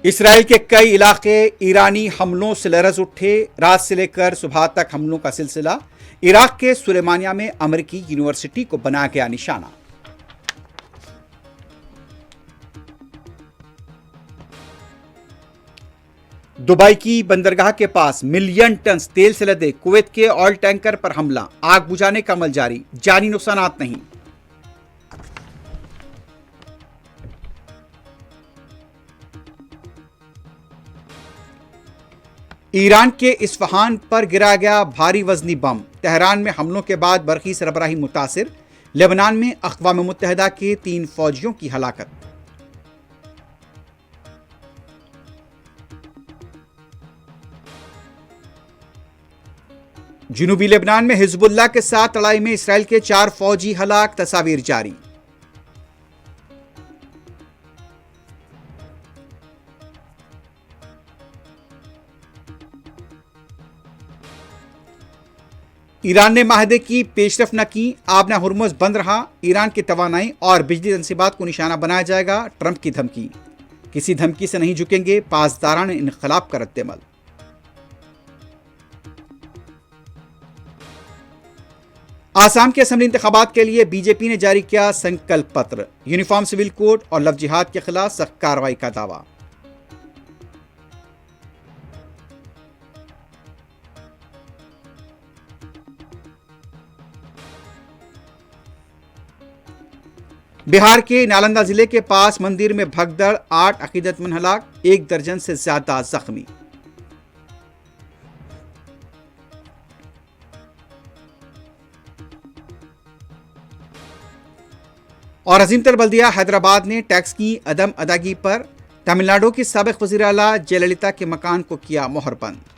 Israel के कई इलाके ईरानी हमलों से लरज उठे। रात से लेकर सुबह तक हमलों का सिलसिला। इराक के सुलेमानिया में अमेरिकी यूनिवर्सिटी को बना गया निशाना। दुबई की बंदरगाह के पास मिलियन टन तेल से लदे कुवैत के ऑयल टैंकर पर हमला। आग बुझाने का अमल जारी, जानी नुकसानात नहीं। ईरान के इस्फहान पर गिरा गया भारी वजनी बम। तेहरान में हमलों के बाद बरकी सरबराही मुतासिर। लेबनान में अक़वाम मुत्तहिदा के 3 फौजियों की हलाकत। जनूबी लेबनान में हिजबुल्लाह के साथ लड़ाई में इसराइल के 4 फौजी हलाक, तस्वीर जारी। ईरान ने माहदे की पेशरफ न की, आबना हुर्मुज़ बंद रहा। ईरान की तवानाई और बिजली तनसीबात को निशाना बनाया जाएगा, ट्रंप की धमकी। किसी धमकी से नहीं झुकेंगे, पासदारान इनकलाब का रद्देमल। आसाम के असेंबली इंतखाबात के लिए बीजेपी ने जारी किया संकल्प पत्र। यूनिफॉर्म सिविल कोड और लव जिहाद के खिलाफ सख्त कार्रवाई का दावा। बिहार के नालंदा जिले के पास मंदिर में भगदड़, 8 अकीदतमंद हलाक, 1 दर्जन से ज्यादा जख्मी। और अजीमतर बल्दिया हैदराबाद ने टैक्स की अदम अदायगी पर तमिलनाडु की साबिक वज़ीर आला जयललिता के मकान को किया मोहरबंद।